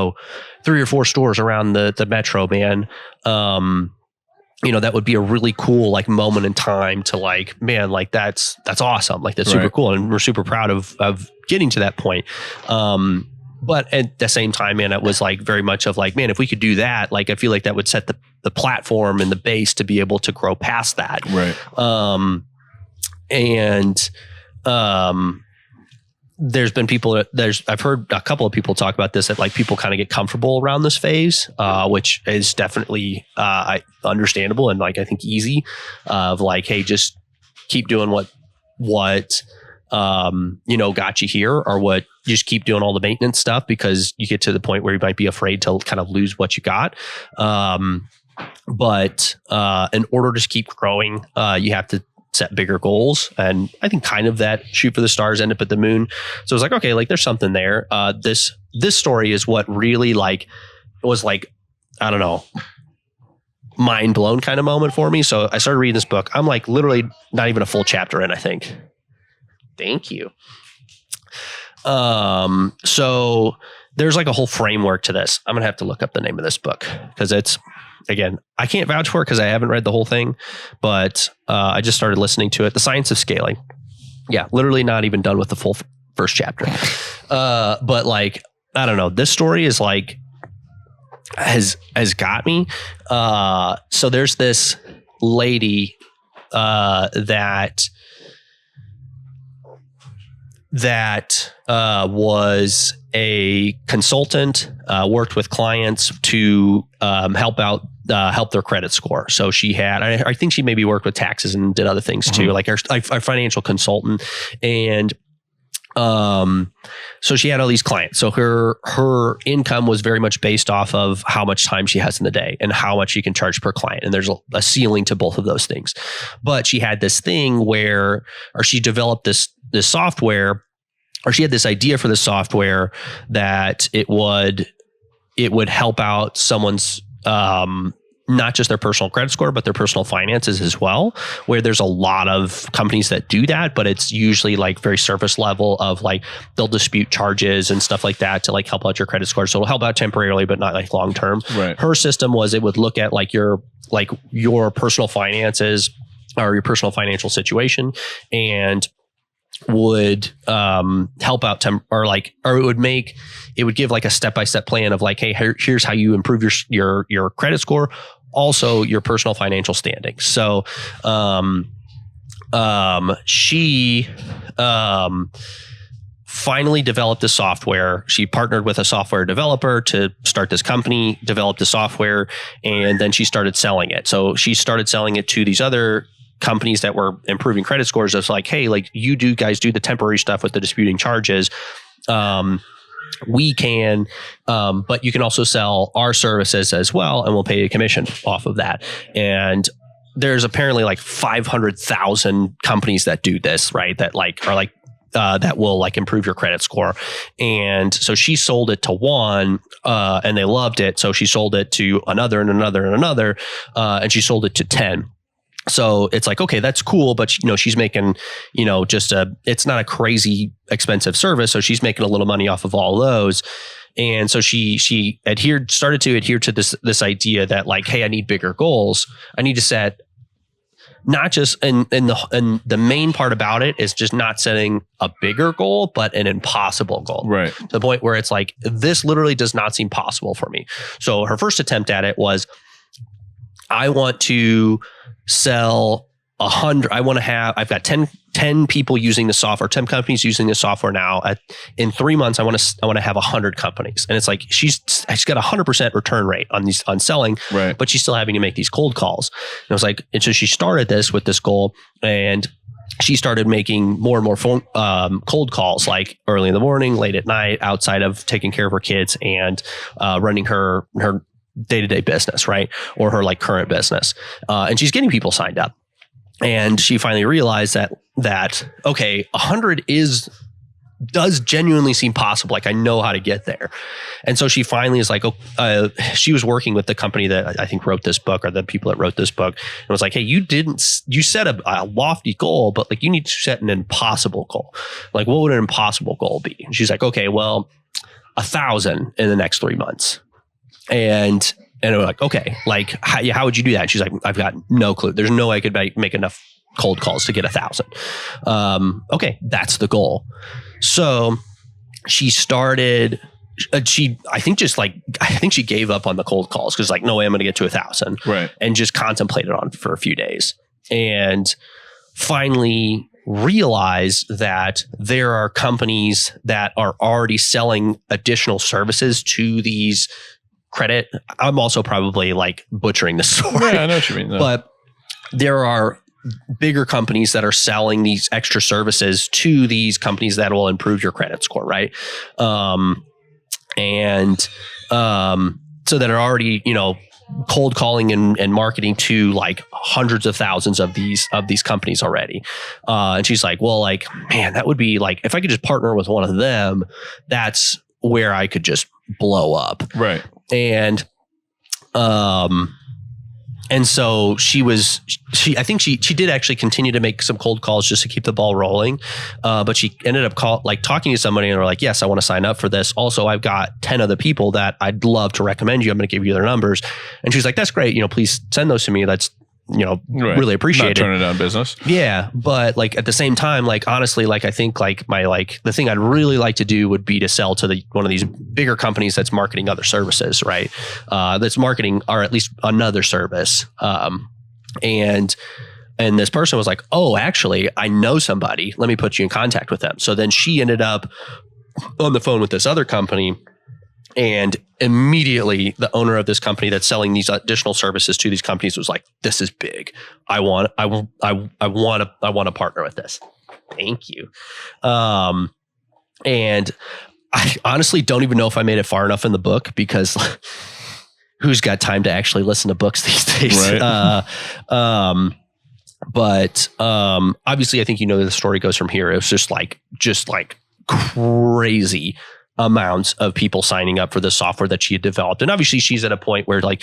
or 4 stores around the metro, man. That would be a really cool like moment in time to like, man, like that's awesome. Like that's super cool. And we're super proud of getting to that point. But at the same time, man, it was like very much of like, man, if we could do that, like I feel like that would set the platform and the base to be able to grow past that. There's been people I've heard a couple of people talk about this, that like people kind of get comfortable around this phase, which is definitely understandable and like I think easy, of like, hey, just keep doing what got you here, or what you just keep doing all the maintenance stuff, because you get to the point where you might be afraid to kind of lose what you got. But in order to just keep growing, you have to set bigger goals. And I think kind of that shoot for the stars, end up at the moon. So it's like, okay, like there's something there. This story is what really like was like, I don't know, mind blown kind of moment for me. So I started reading this book. I'm like literally not even a full chapter in, I think. Thank you. So there's like a whole framework to this. I'm going to have to look up the name of this book, because it's, again, I can't vouch for it because I haven't read the whole thing, but I just started listening to it. The Science of Scaling. Yeah, literally not even done with the full first chapter. But like, I don't know, this story is like, has got me. So there's this lady that was a consultant, worked with clients to help their credit score. So she had, I think she maybe worked with taxes and did other things too, like our financial consultant. And so she had all these clients. So her income was very much based off of how much time she has in the day and how much she can charge per client. And there's a ceiling to both of those things. But she had this thing or she developed this software, or she had this idea for the software that it would help out someone's, not just their personal credit score, but their personal finances as well, where there's a lot of companies that do that, but it's usually like very surface level of like, they'll dispute charges and stuff like that to like help out your credit score. So it'll help out temporarily, but not like long term. Her system was, it would look at like your personal finances or your personal financial situation, and would help out or it would give like a step-by-step plan of like, hey, here's how you improve your credit score, also your personal financial standing. So she finally developed the software. She partnered with a software developer to start this company, developed the software, and then she started selling it. So she started selling it to these other companies that were improving credit scores. It's like, hey, like you guys do the temporary stuff with the disputing charges. We can, but you can also sell our services as well, and we'll pay you a commission off of that. And there's apparently like 500,000 companies that do this, right? That like are like that will like improve your credit score. And so she sold it to one, and they loved it. So she sold it to another and another and another, and she sold it to 10. So it's like, okay, that's cool. But, she's making, it's not a crazy expensive service. So she's making a little money off of all those. And so she started to adhere to this idea that like, hey, I need bigger goals. I need to set not just, and the main part about it is just not setting a bigger goal, but an impossible goal. Right. To the point where it's like, this literally does not seem possible for me. So her first attempt at it was, I want to sell 100. I've got 10 people using the software, 10 companies using the software now. In 3 months, I want to have 100 companies. And it's like, she's got 100% return rate on selling, right, but she's still having to make these cold calls. And I was like, and so she started this with this goal, and she started making more and more phone, cold calls, like early in the morning, late at night, outside of taking care of her kids and running her day-to-day business, right? Or her like current business. And she's getting people signed up. And she finally realized that okay, 100 does genuinely seem possible. Like I know how to get there. And so she finally is like, she was working with the company that I think wrote this book, or the people that wrote this book, and was like, hey, you set a lofty goal, but like you need to set an impossible goal. Like what would an impossible goal be? And she's like, okay, well, 1,000 in the next 3 months. And we're like, okay, like how would you do that? And she's like, I've got no clue. There's no way I could make enough cold calls to get 1,000. Okay, that's the goal. So she started. I think she gave up on the cold calls because like, no way I'm going to get to 1,000. Right. And just contemplated on for a few days, and finally realize that there are companies that are already selling additional services to these credit. I'm also probably like butchering the story. Yeah, I know what you mean. No. But there are bigger companies that are selling these extra services to these companies that will improve your credit score, right? So that are already, cold calling and marketing to like hundreds of thousands of these companies already. And she's like, well, like, man, that would be like, if I could just partner with one of them, that's where I could just blow up. Right. And so I think she did actually continue to make some cold calls just to keep the ball rolling. But she ended up talking to somebody, and they're like, yes, I want to sign up for this. Also, I've got 10 other people that I'd love to recommend you. I'm going to give you their numbers. And she's like, that's great. Please send those to me. That's, right. Really appreciate it. Not turning down business. Yeah. But like at the same time, like honestly, like I think like the thing I'd really like to do would be to sell to one of these bigger companies that's marketing other services, right? That's marketing or at least another service. And this person was like, oh, actually, I know somebody. Let me put you in contact with them. So then she ended up on the phone with this other company. And immediately the owner of this company that's selling these additional services to these companies was like, this is big. I want to partner with this. Thank you. And I honestly don't even know if I made it far enough in the book, because who's got time to actually listen to books these days? Right. But obviously I think the story goes from here. It was just like crazy amounts of people signing up for the software that she had developed. And obviously she's at a point where like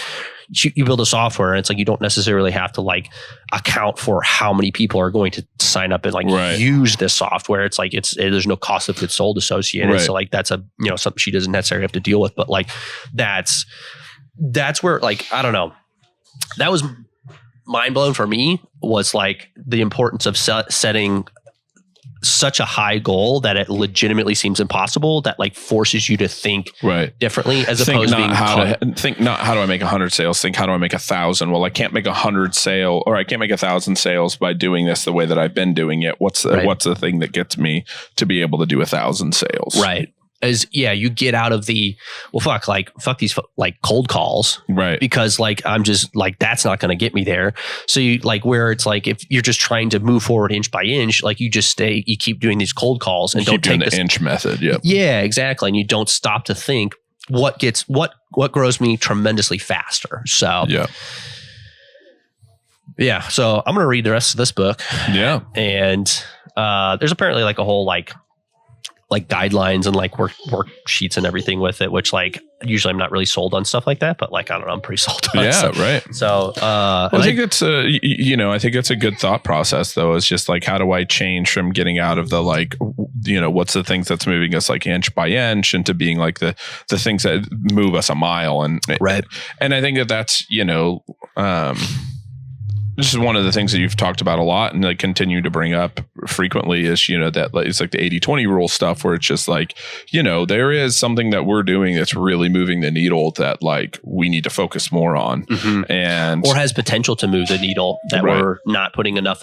you build a software and it's like, you don't necessarily have to like account for how many people are going to sign up and like use this software. It's like, there's no cost of goods sold associated. Right. So like, that's something she doesn't necessarily have to deal with, but like, that's where like, I don't know, that was mind blowing for me, was like the importance of setting such a high goal that it legitimately seems impossible, that like forces you to think differently as opposed to being how do I make 100 sales? Think, how do I make 1,000? Well, I can't make 100 sale, or I can't make 1,000 sales by doing this the way that I've been doing it. What's the thing that gets me to be able to do 1,000 sales? Right. You get out of the, fuck these like cold calls. Right. Because like, I'm just like, that's not going to get me there. So you like where it's like, if you're just trying to move forward inch by inch, like you keep doing these cold calls and don't take the inch method. Yep. Yeah, exactly. And you don't stop to think what grows me tremendously faster. So yeah. So I'm going to read the rest of this book. Yeah. And there's apparently like a whole like guidelines and like worksheets and everything with it, which like usually I'm not really sold on stuff like that, but like, I don't know, I'm pretty sold on it. Yeah, right. So I think it's I think it's a good thought process though. It's just like, how do I change from getting out of the like, what's the things that's moving us like inch by inch into being like the things that move us a mile. And I think that's, this is one of the things that you've talked about a lot and like continue to bring up frequently is, that it's like the 80-20 rule stuff where it's just like, there is something that we're doing that's really moving the needle that like we need to focus more on and or has potential to move the needle that we're not putting enough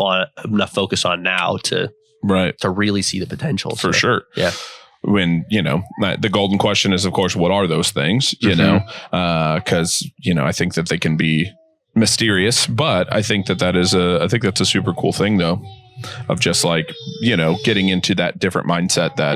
focus on now to really see the potential. For sure. Yeah. When, the golden question is, of course, what are those things, because, I think that they can be mysterious, but I think that's a super cool thing though, of just like, getting into that different mindset that,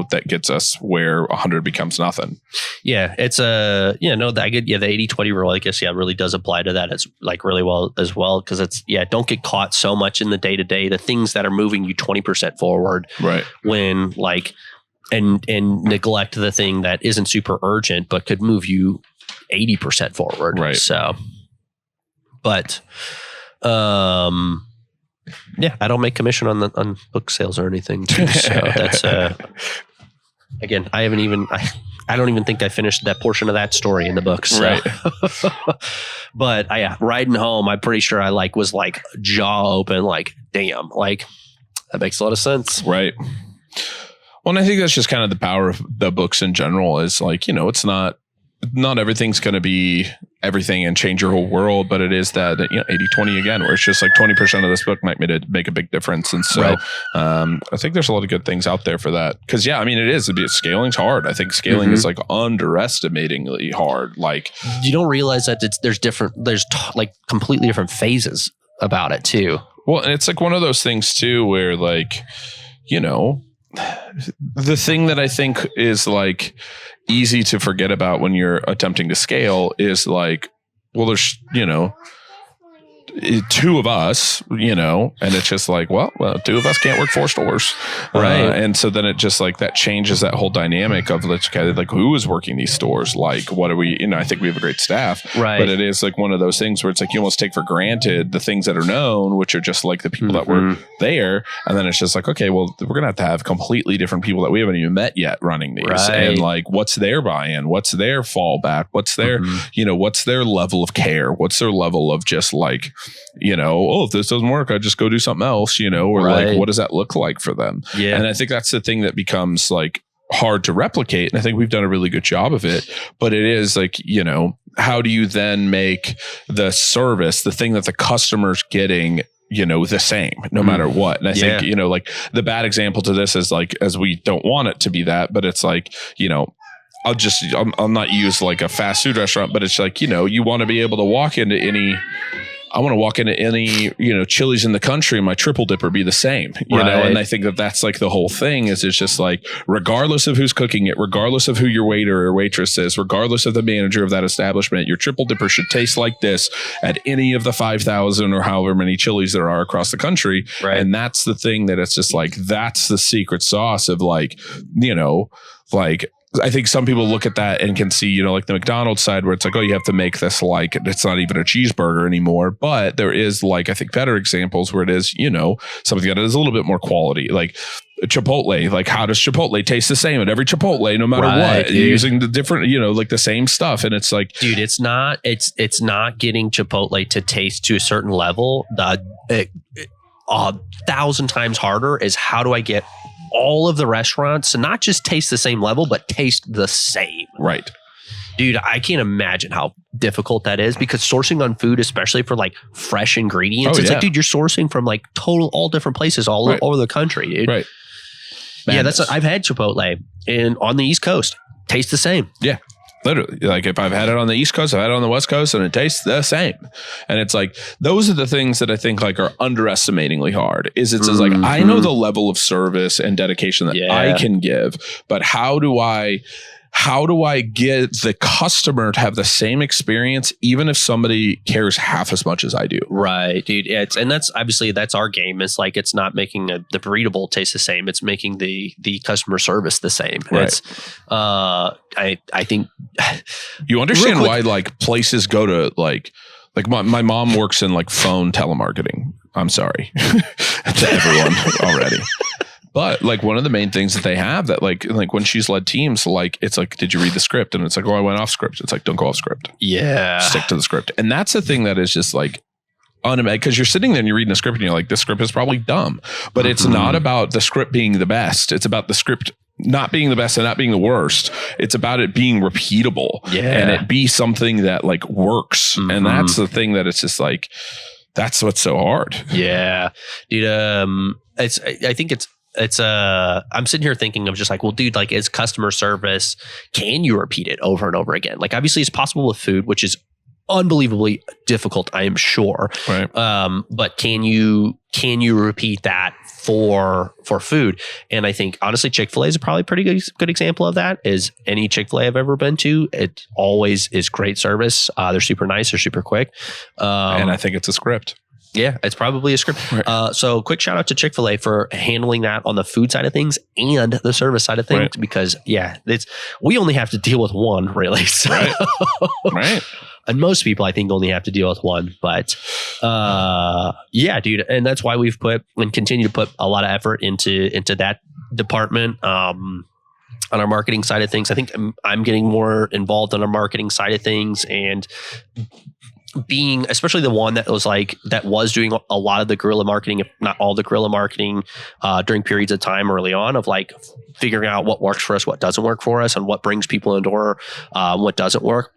that gets us where 100 becomes nothing. Yeah. It's the 80-20 rule, I guess, really does apply to that. It's like really well as well. Cause it's, don't get caught so much in the day to day, the things that are moving you 20% forward. Right. When like, and neglect the thing that isn't super urgent, but could move you 80% forward. Right. So, but, I don't make commission on book sales or anything. Too, so that's, again, I don't even think I finished that portion of that story in the book. So. Right. But riding home, I'm pretty sure I was jaw open, like, damn, like that makes a lot of sense. Right. Well, and I think that's just kind of the power of the books in general is like, it's not everything's going to be everything and change your whole world, but it is that 80-20 again, where it's just like 20% of this book might make a big difference. And so I think there's a lot of good things out there for that. Cause scaling's hard. I think scaling is like underestimatingly hard. Like you don't realize that there's completely different phases about it too. Well, and it's like one of those things too, where like, the thing that I think is like easy to forget about when you're attempting to scale is like, well, there's, two of us, and it's just like, well, two of us can't work 4 stores. Right. And so then it just like that changes that whole dynamic of like who is working these stores? Like, what are we, I think we have a great staff, right? But it is like one of those things where it's like, you almost take for granted the things that are known, which are just like the people that were there. And then it's just like, okay, well, we're going to have completely different people that we haven't even met yet running these. Right. And like, what's their buy-in? What's their fallback? What's their, what's their level of care? What's their level of just like, if this doesn't work, I just go do something else, or like, what does that look like for them? Yeah. And I think that's the thing that becomes like hard to replicate. And I think we've done a really good job of it, but it is like, how do you then make the service, the thing that the customer's getting, the same no matter what? And I think, like the bad example to this is like, as we don't want it to be that, but it's like, I'll not use like a fast food restaurant, but it's like, you want to be able to walk into any Chili's in the country and my triple dipper be the same, you know? And I think that that's like the whole thing is it's just like, regardless of who's cooking it, regardless of who your waiter or waitress is, regardless of the manager of that establishment, your triple dipper should taste like this at any of the 5,000 or however many Chili's there are across the country. Right. And that's the thing that it's just like, that's the secret sauce of like, like, I think some people look at that and can see, like the McDonald's side where it's like, oh, you have to make this like, it's not even a cheeseburger anymore. But there is like, I think better examples where it is, something that is a little bit more quality, like Chipotle. Like how does Chipotle taste the same at every Chipotle, no matter what, dude. Using the different, like the same stuff. And it's like, dude, it's not getting Chipotle to taste to a certain level. 1,000 times harder is how do I get all of the restaurants to not just taste the same level, but taste the same. Right. Dude, I can't imagine how difficult that is because sourcing on food, especially for like fresh ingredients, it's like, dude, you're sourcing from like all different places all over the country, dude. Right. Madness. Yeah, I've had Chipotle on the East Coast. Tastes the same. Yeah. Literally, like if I've had it on the East Coast, I've had it on the West Coast, and it tastes the same. And it's like those are the things that I think like are underestimatingly hard. Is it's like I know the level of service and dedication that I can give, but how do I get the customer to have the same experience, even if somebody cares half as much as I do? Right, dude. And that's obviously that's our game. It's like it's not making the burrito bowl taste the same. It's making the customer service the same. Right. It's, I think you understand why like places go to like my mom works in like phone telemarketing. I'm sorry to everyone already. But like one of the main things that they have that like when she's led teams, like it's like, did you read the script? And it's like, oh, I went off script. It's like, don't go off script. Yeah. Stick to the script. And that's the thing that is just like because you're sitting there and you're reading a script and you're like, this script is probably dumb. But it's not about the script being the best. It's about the script not being the best and not being the worst. It's about it being repeatable and it be something that like works. And that's the thing that it's just like, that's what's so hard. Yeah. Dude, I think it's I'm sitting here thinking of just like, well, dude, like as customer service, can you repeat it over and over again? Like obviously it's possible with food, which is unbelievably difficult, I am sure. Right. But can you repeat that for food? And I think honestly, Chick-fil-A is a probably pretty good example of that. Is any Chick-fil-A I've ever been to, it always is great service. They're super nice. They're super quick. And I think it's a script. Yeah, it's probably a script. Right. So quick shout out to Chick-fil-A for handling that on the food side of things and the service side of things, because we only have to deal with one really. So, right. And most people I think only have to deal with one, but yeah, dude. And that's why we've put and continue to put a lot of effort into that department. On our marketing side of things, I think I'm getting more involved on our marketing side of things and being especially the one that was doing a lot of the guerrilla marketing, if not all the guerrilla marketing during periods of time early on of like figuring out what works for us, what doesn't work for us, and what brings people in the door, what doesn't work.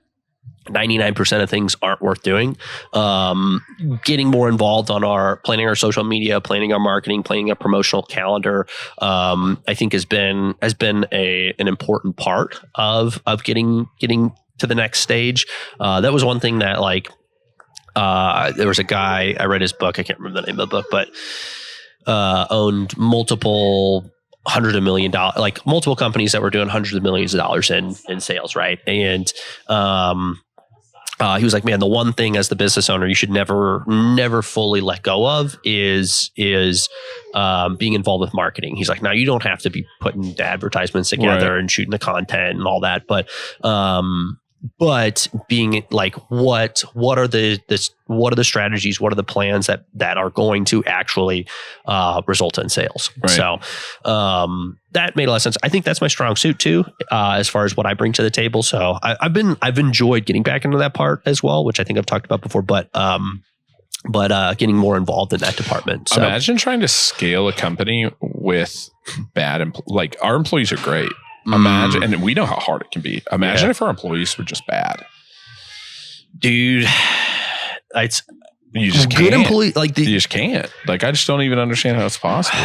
99% of things aren't worth doing. Getting more involved on planning our social media, planning our marketing, planning a promotional calendar, I think has been an important part of getting to the next stage. That was one thing that like, there was a guy, I read his book. I can't remember the name of the book, but owned multiple $100 million, like multiple companies that were doing hundreds of millions of dollars in sales. Right. And, he was like, man, the one thing as the business owner you should never fully let go of is being involved with marketing. He's like, now you don't have to be putting the advertisements together and shooting the content and all that, but being like, what are the strategies? What are the plans that are going to actually result in sales? Right. So that made a lot of sense. I think that's my strong suit too, as far as what I bring to the table. So I've enjoyed getting back into that part as well, which I think I've talked about before. But getting more involved in that department. So. Imagine trying to scale a company with bad like our employees are great. Imagine, and we know how hard it can be. Imagine if our employees were just bad, dude. You just good can't. You just can't. Like I just don't even understand how it's possible.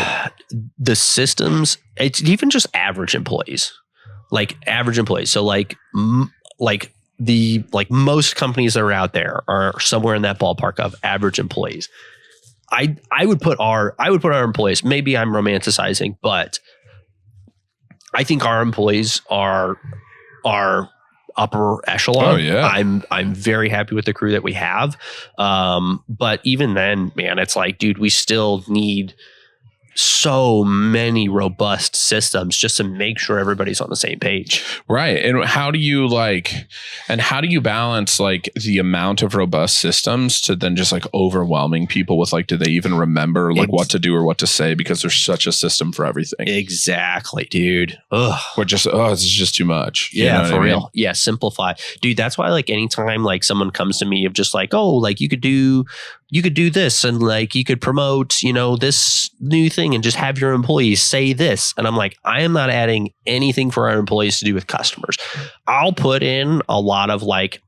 The systems, it's even just average employees, like average employees. So like most companies that are out there are somewhere in that ballpark of average employees. I would put our employees. Maybe I'm romanticizing, but I think our employees are upper echelon. Oh yeah. I'm very happy with the crew that we have. But even then, man, it's like, dude, we still need so many robust systems just to make sure everybody's on the same page. Right. And how do you balance like the amount of robust systems to then just like overwhelming people with like, do they even remember like what to do or what to say because there's such a system for everything? Exactly, dude. Ugh. Or just, it's just too much. Yeah, for real. Yeah. Simplify. Dude, that's why like anytime like someone comes to me of just like, oh, like you could do you could do this and like you could promote, this new thing and just have your employees say this. And I'm like, I am not adding anything for our employees to do with customers. I'll put in a lot of like,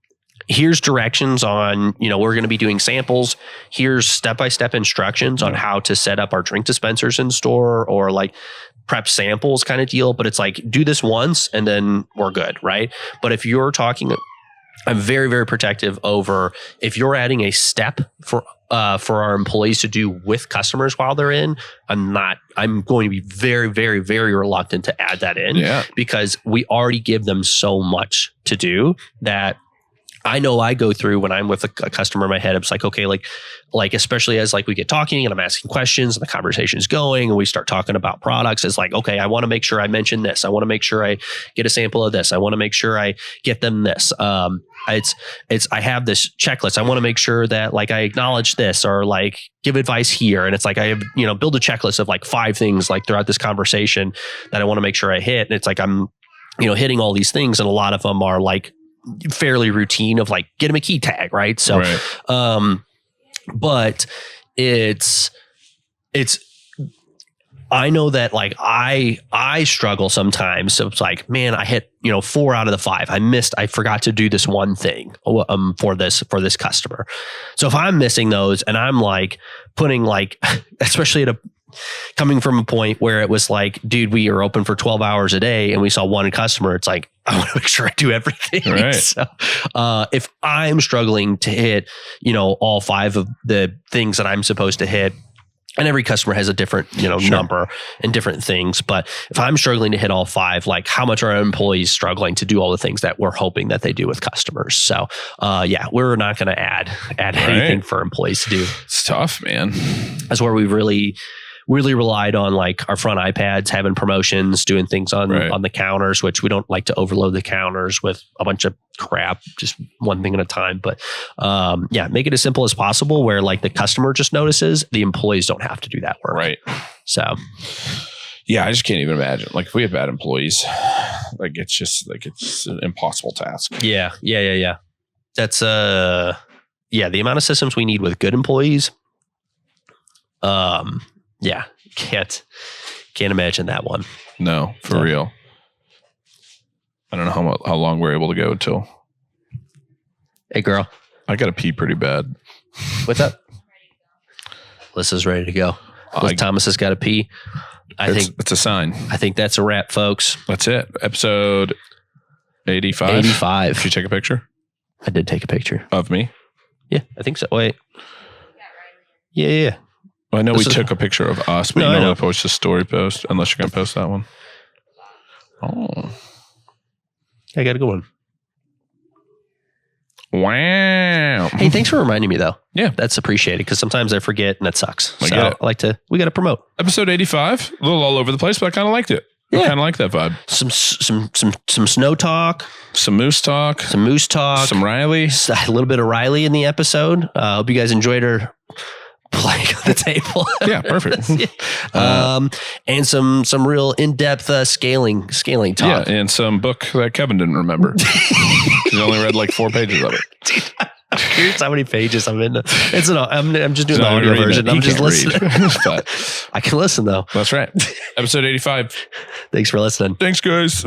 here's directions on, we're going to be doing samples. Here's step-by-step instructions on how to set up our drink dispensers in store, or like prep samples kind of deal. But it's like, do this once and then we're good. Right. But if you're talking, I'm very, very protective over if you're adding a step for our employees to do with customers while they're in, I'm going to be very, very, very reluctant to add that in because we already give them so much to do that I know I go through when I'm with a customer in my head. It's like, okay, like especially as like we get talking and I'm asking questions and the conversation is going and we start talking about products. It's like, okay, I want to make sure I mention this. I want to make sure I get a sample of this. I want to make sure I get them this. I have this checklist. I want to make sure that like I acknowledge this or like give advice here. And it's like I have, build a checklist of like 5 things like throughout this conversation that I want to make sure I hit. And it's like I'm, hitting all these things, and a lot of them are like fairly routine of like get them a key tag, right? So, but it's I know that like I struggle sometimes. So it's like, man, I hit 4 out of the 5. I forgot to do this one thing for this customer. So if I'm missing those and I'm like putting like, especially coming from a point where it was like, dude, we are open for 12 hours a day and we saw one customer. It's like, I want to make sure I do everything. Right. So, if I'm struggling to hit, all 5 of the things that I'm supposed to hit, and every customer has a different, number and different things. But if I'm struggling to hit all 5, like how much are our employees struggling to do all the things that we're hoping that they do with customers? So, we're not going to add anything for employees to do. It's tough, man. That's where we've really relied on like our front iPads having promotions, doing things on the counters, which we don't like to overload the counters with a bunch of crap, just one thing at a time. But make it as simple as possible where like the customer just notices, the employees don't have to do that work. Right. So yeah, I just can't even imagine. Like if we have bad employees, like it's an impossible task. Yeah. That's the amount of systems we need with good employees. Can't imagine that one. No, for real. I don't know how long we're able to go until. Hey, girl. I got to pee pretty bad. What's up? Alyssa's ready to go. Thomas has got to pee. I think it's a sign. I think that's a wrap, folks. That's it. Episode 85. 85. Did you take a picture? I did take a picture. Of me? Yeah, I think so. Wait. Yeah. Well, I know we took a picture of us, but I know post a story post unless you're going to post that one. Oh. I got a good one. Wow. Hey, thanks for reminding me though. Yeah. That's appreciated because sometimes I forget and it sucks. We got to promote. Episode 85, a little all over the place, but I kind of liked it. I kind of like that vibe. Some snow talk. Some moose talk. Some Riley. A little bit of Riley in the episode. Hope you guys enjoyed her playing on the table. Yeah, perfect. And some real in-depth scaling talk. Yeah, and some book that Kevin didn't remember. He only read like 4 pages of it. Here's how many pages I'm in. I'm just doing the audio version. I'm just listening. I can listen though. That's right. Episode 85. Thanks for listening. Thanks, guys.